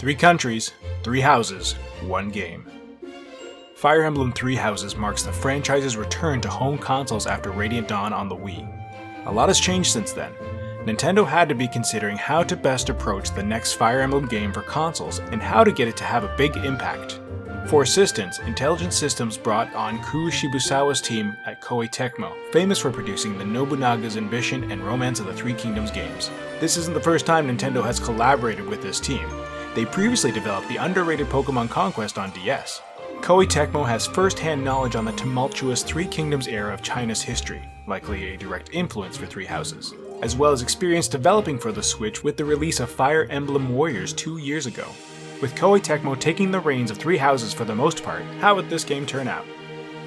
3 countries, 3 houses, 1 game. Fire Emblem 3 Houses marks the franchise's return to home consoles after Radiant Dawn on the Wii. A lot has changed since then. Nintendo had to be considering how to best approach the next Fire Emblem game for consoles and how to get it to have a big impact. For assistance, Intelligent Systems brought on Kuu Shibusawa's team at Koei Tecmo, famous for producing the Nobunaga's Ambition and Romance of the Three Kingdoms games. This isn't the first time Nintendo has collaborated with this team. They previously developed the underrated Pokemon Conquest on DS. Koei Tecmo has first-hand knowledge on the tumultuous Three Kingdoms era of China's history, likely a direct influence for 3 Houses, as well as experience developing for the Switch with the release of Fire Emblem Warriors 2 years ago. With Koei Tecmo taking the reins of 3 Houses for the most part, how would this game turn out?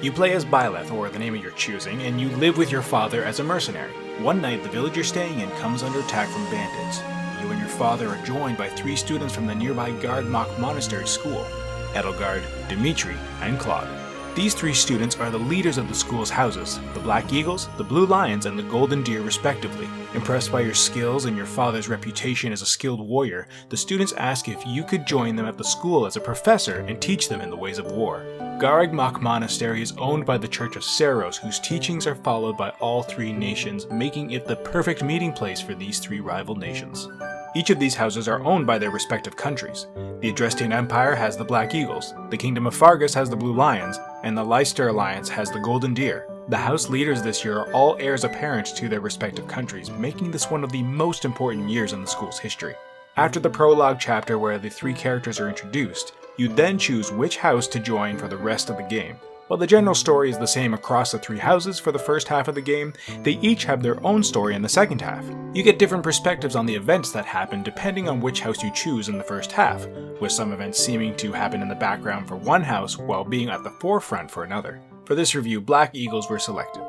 You play as Byleth, or the name of your choosing, and you live with your father as a mercenary. One night, the village you're staying in comes under attack from bandits. You and your father are joined by 3 students from the nearby Gargmach Monastery school: Edelgard, Dimitri, and Claude. These 3 students are the leaders of the school's houses, the Black Eagles, the Blue Lions, and the Golden Deer respectively. Impressed by your skills and your father's reputation as a skilled warrior, the students ask if you could join them at the school as a professor and teach them in the ways of war. Gargmach Monastery is owned by the Church of Seros, whose teachings are followed by all 3 nations, making it the perfect meeting place for these 3 rival nations. Each of these houses are owned by their respective countries. The Adrestian Empire has the Black Eagles, the Kingdom of Fargus has the Blue Lions, and the Leicester Alliance has the Golden Deer. The house leaders this year are all heirs apparent to their respective countries, making this one of the most important years in the school's history. After the prologue chapter where the 3 characters are introduced, you then choose which house to join for the rest of the game. While the general story is the same across the 3 houses for the first half of the game, they each have their own story in the second half. You get different perspectives on the events that happen depending on which house you choose in the first half, with some events seeming to happen in the background for one house while being at the forefront for another. For this review, Black Eagles were selected.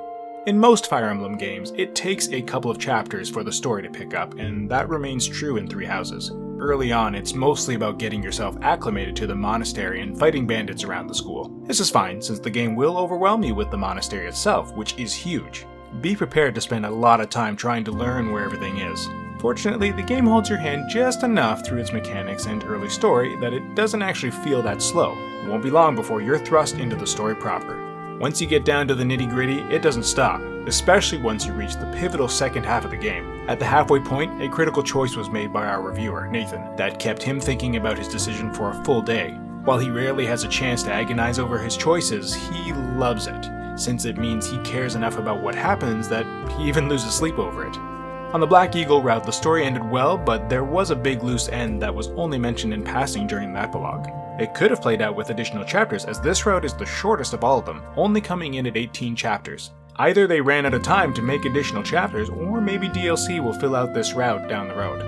In most Fire Emblem games, it takes a couple of chapters for the story to pick up, and that remains true in 3 Houses. Early on, it's mostly about getting yourself acclimated to the monastery and fighting bandits around the school. This is fine, since the game will overwhelm you with the monastery itself, which is huge. Be prepared to spend a lot of time trying to learn where everything is. Fortunately, the game holds your hand just enough through its mechanics and early story that it doesn't actually feel that slow. It won't be long before you're thrust into the story proper. Once you get down to the nitty-gritty, it doesn't stop, especially once you reach the pivotal second half of the game. At the halfway point, a critical choice was made by our reviewer, Nathan, that kept him thinking about his decision for a full day. While he rarely has a chance to agonize over his choices, he loves it, since it means he cares enough about what happens that he even loses sleep over it. On the Black Eagle route, the story ended well, but there was a big loose end that was only mentioned in passing during the epilogue. It could have played out with additional chapters, as this route is the shortest of all of them, only coming in at 18 chapters. Either they ran out of time to make additional chapters, or maybe DLC will fill out this route down the road.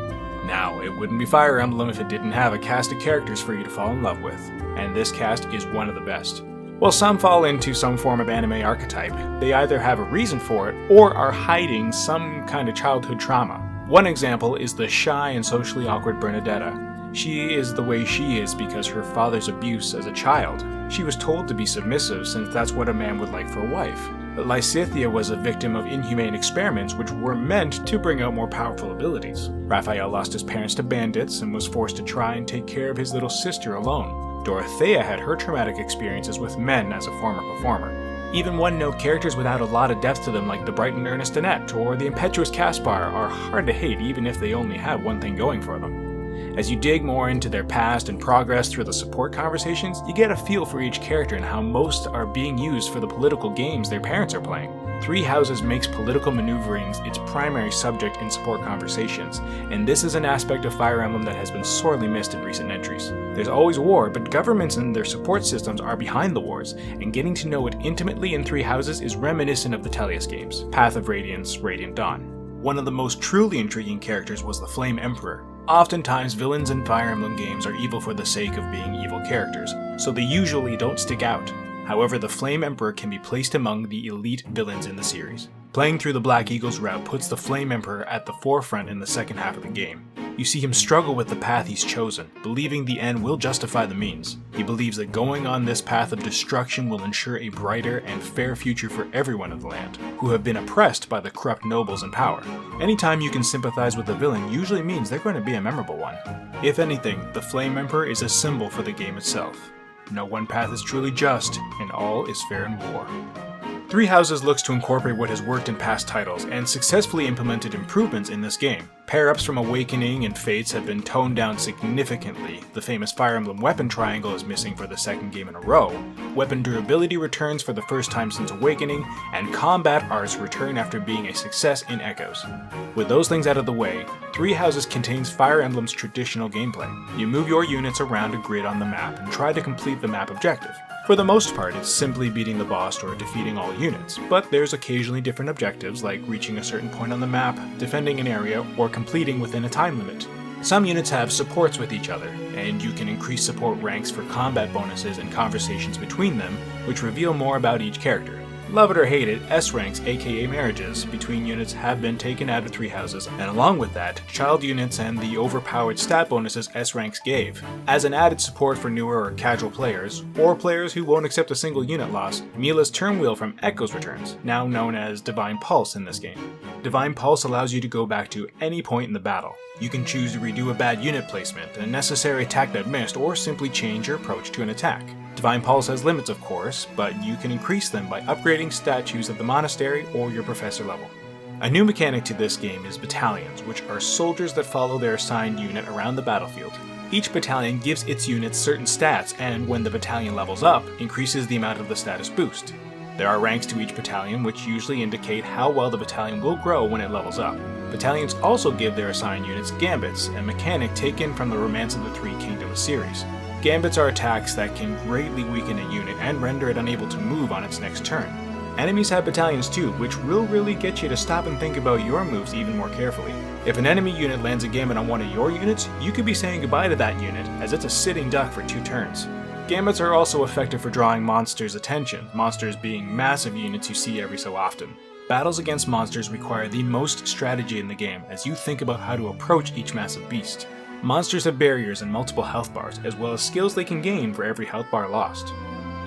Now, it wouldn't be Fire Emblem if it didn't have a cast of characters for you to fall in love with, and this cast is one of the best. While some fall into some form of anime archetype, they either have a reason for it, or are hiding some kind of childhood trauma. One example is the shy and socially awkward Bernadetta. She is the way she is because her father's abuse as a child. She was told to be submissive since that's what a man would like for a wife. But Lysithea was a victim of inhumane experiments which were meant to bring out more powerful abilities. Raphael lost his parents to bandits and was forced to try and take care of his little sister alone. Dorothea had her traumatic experiences with men as a former performer. Even one-note characters without a lot of depth to them like the bright and earnest Annette or the impetuous Caspar are hard to hate even if they only have one thing going for them. As you dig more into their past and progress through the support conversations, you get a feel for each character and how most are being used for the political games their parents are playing. 3 Houses makes political maneuverings its primary subject in support conversations, and this is an aspect of Fire Emblem that has been sorely missed in recent entries. There's always war, but governments and their support systems are behind the wars, and getting to know it intimately in 3 Houses is reminiscent of the Tellius games, Path of Radiance, Radiant Dawn. One of the most truly intriguing characters was the Flame Emperor. Oftentimes, villains in Fire Emblem games are evil for the sake of being evil characters, so they usually don't stick out. However, the Flame Emperor can be placed among the elite villains in the series. Playing through the Black Eagles route puts the Flame Emperor at the forefront in the second half of the game. You see him struggle with the path he's chosen, believing the end will justify the means. He believes that going on this path of destruction will ensure a brighter and fair future for everyone of the land, who have been oppressed by the corrupt nobles in power. Anytime you can sympathize with a villain usually means they're going to be a memorable one. If anything, the Flame Emperor is a symbol for the game itself. No one path is truly just, and all is fair in war. Three Houses looks to incorporate what has worked in past titles and successfully implemented improvements in this game. Pair-ups from Awakening and Fates have been toned down significantly. The famous Fire Emblem weapon triangle is missing for the second game in a row. Weapon durability returns for the first time since Awakening, and combat arts return after being a success in Echoes. With those things out of the way, Three Houses contains Fire Emblem's traditional gameplay. You move your units around a grid on the map and try to complete the map objective. For the most part, it's simply beating the boss or defeating all units, but there's occasionally different objectives like reaching a certain point on the map, defending an area, or completing within a time limit. Some units have supports with each other, and you can increase support ranks for combat bonuses and conversations between them, which reveal more about each character. Love it or hate it, S-ranks, aka marriages, between units have been taken out of Three Houses, and along with that, child units and the overpowered stat bonuses S-ranks gave. As an added support for newer or casual players, or players who won't accept a single unit loss, Mila's turn wheel from Echoes returns, now known as Divine Pulse in this game. Divine Pulse allows you to go back to any point in the battle. You can choose to redo a bad unit placement, a necessary attack that missed, or simply change your approach to an attack. Divine Pulse has limits of course, but you can increase them by upgrading statues at the monastery or your professor level. A new mechanic to this game is Battalions, which are soldiers that follow their assigned unit around the battlefield. Each battalion gives its units certain stats, and when the battalion levels up, increases the amount of the status boost. There are ranks to each battalion, which usually indicate how well the battalion will grow when it levels up. Battalions also give their assigned units Gambits, a mechanic taken from the Romance of the Three Kingdoms series. Gambits are attacks that can greatly weaken a unit and render it unable to move on its next turn. Enemies have battalions too, which will really get you to stop and think about your moves even more carefully. If an enemy unit lands a gambit on one of your units, you could be saying goodbye to that unit, as it's a sitting duck for 2 turns. Gambits are also effective for drawing monsters' attention, monsters being massive units you see every so often. Battles against monsters require the most strategy in the game as you think about how to approach each massive beast. Monsters have barriers and multiple health bars, as well as skills they can gain for every health bar lost.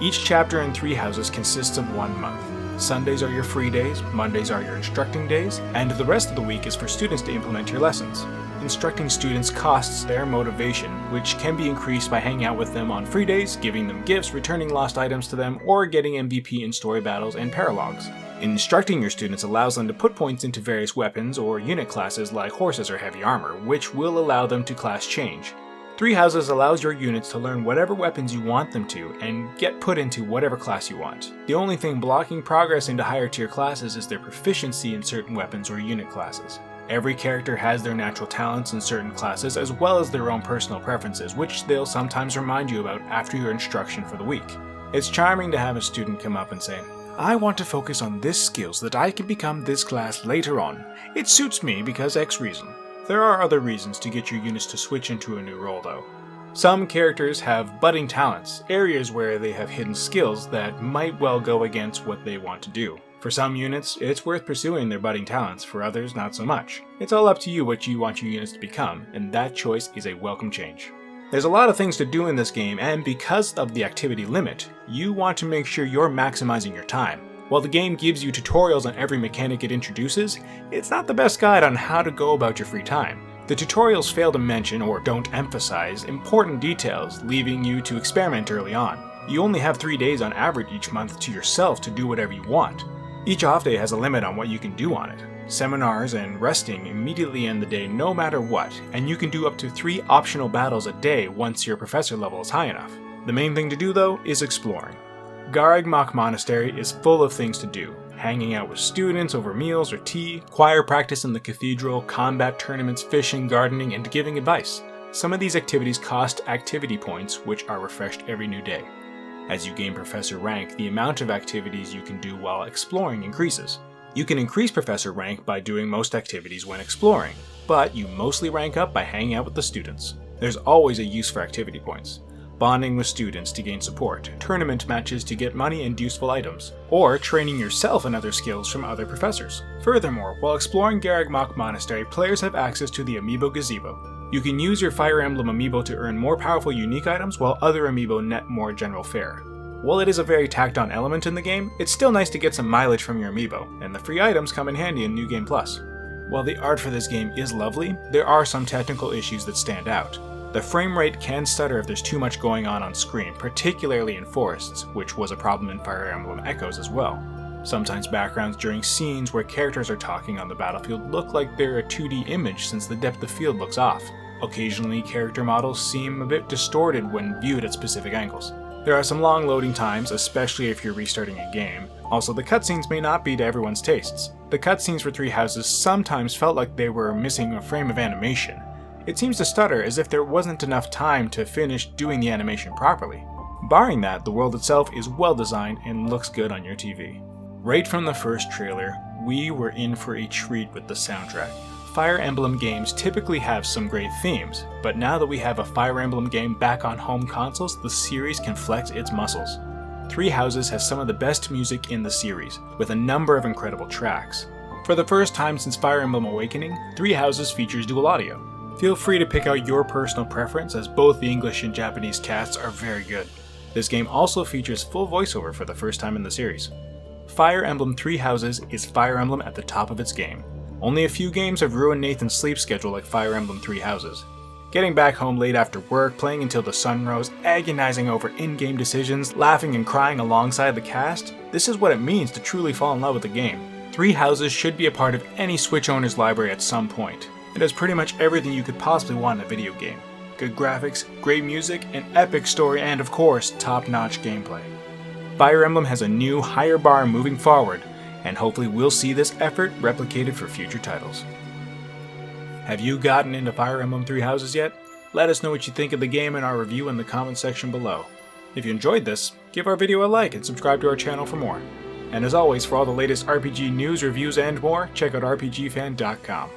Each chapter in Three Houses consists of 1 month. Sundays are your free days, Mondays are your instructing days, and the rest of the week is for students to implement your lessons. Instructing students costs their motivation, which can be increased by hanging out with them on free days, giving them gifts, returning lost items to them, or getting MVP in story battles and paralogs. Instructing your students allows them to put points into various weapons or unit classes like horses or heavy armor, which will allow them to class change. Three Houses allows your units to learn whatever weapons you want them to and get put into whatever class you want. The only thing blocking progress into higher tier classes is their proficiency in certain weapons or unit classes. Every character has their natural talents in certain classes as well as their own personal preferences, which they'll sometimes remind you about after your instruction for the week. It's charming to have a student come up and say, "I want to focus on this skill so that I can become this class later on. It suits me because X reason." There are other reasons to get your units to switch into a new role though. Some characters have budding talents, areas where they have hidden skills that might well go against what they want to do. For some units, it's worth pursuing their budding talents, for others not so much. It's all up to you what you want your units to become, and that choice is a welcome change. There's a lot of things to do in this game, and because of the activity limit, you want to make sure you're maximizing your time. While the game gives you tutorials on every mechanic it introduces, it's not the best guide on how to go about your free time. The tutorials fail to mention or don't emphasize important details, leaving you to experiment early on. You only have 3 days on average each month to yourself to do whatever you want. Each off day has a limit on what you can do on it. Seminars and resting immediately end the day no matter what, and you can do up to 3 optional battles a day once your professor level is high enough. The main thing to do though is exploring. Garagmach Monastery is full of things to do. Hanging out with students over meals or tea, choir practice in the cathedral, combat tournaments, fishing, gardening, and giving advice. Some of these activities cost activity points, which are refreshed every new day. As you gain professor rank, the amount of activities you can do while exploring increases. You can increase professor rank by doing most activities when exploring, but you mostly rank up by hanging out with the students. There's always a use for activity points. Bonding with students to gain support, tournament matches to get money and useful items, or training yourself in other skills from other professors. Furthermore, while exploring Garagmach Monastery, players have access to the Amiibo Gazebo. You can use your Fire Emblem amiibo to earn more powerful unique items while other amiibo net more general fare. While it is a very tacked on element in the game, it's still nice to get some mileage from your amiibo, and the free items come in handy in New Game Plus. While the art for this game is lovely, there are some technical issues that stand out. The frame rate can stutter if there's too much going on screen, particularly in forests, which was a problem in Fire Emblem Echoes as well. Sometimes backgrounds during scenes where characters are talking on the battlefield look like they're a 2D image since the depth of field looks off. Occasionally, character models seem a bit distorted when viewed at specific angles. There are some long loading times, especially if you're restarting a game. Also, the cutscenes may not be to everyone's tastes. The cutscenes for Three Houses sometimes felt like they were missing a frame of animation. It seems to stutter as if there wasn't enough time to finish doing the animation properly. Barring that, the world itself is well designed and looks good on your TV. Right from the first trailer, we were in for a treat with the soundtrack. Fire Emblem games typically have some great themes, but now that we have a Fire Emblem game back on home consoles, the series can flex its muscles. Three Houses has some of the best music in the series, with a number of incredible tracks. For the first time since Fire Emblem Awakening, Three Houses features dual audio. Feel free to pick out your personal preference, as both the English and Japanese casts are very good. This game also features full voiceover for the first time in the series. Fire Emblem Three Houses is Fire Emblem at the top of its game. Only a few games have ruined Nathan's sleep schedule like Fire Emblem Three Houses. Getting back home late after work, playing until the sun rose, agonizing over in-game decisions, laughing and crying alongside the cast, this is what it means to truly fall in love with the game. Three Houses should be a part of any Switch owner's library at some point. It has pretty much everything you could possibly want in a video game. Good graphics, great music, an epic story, and of course, top-notch gameplay. Fire Emblem has a new, higher bar moving forward, and hopefully we'll see this effort replicated for future titles. Have you gotten into Fire Emblem Three Houses yet? Let us know what you think of the game in our review in the comment section below. If you enjoyed this, give our video a like and subscribe to our channel for more. And as always, for all the latest RPG news, reviews, and more, check out RPGFan.com.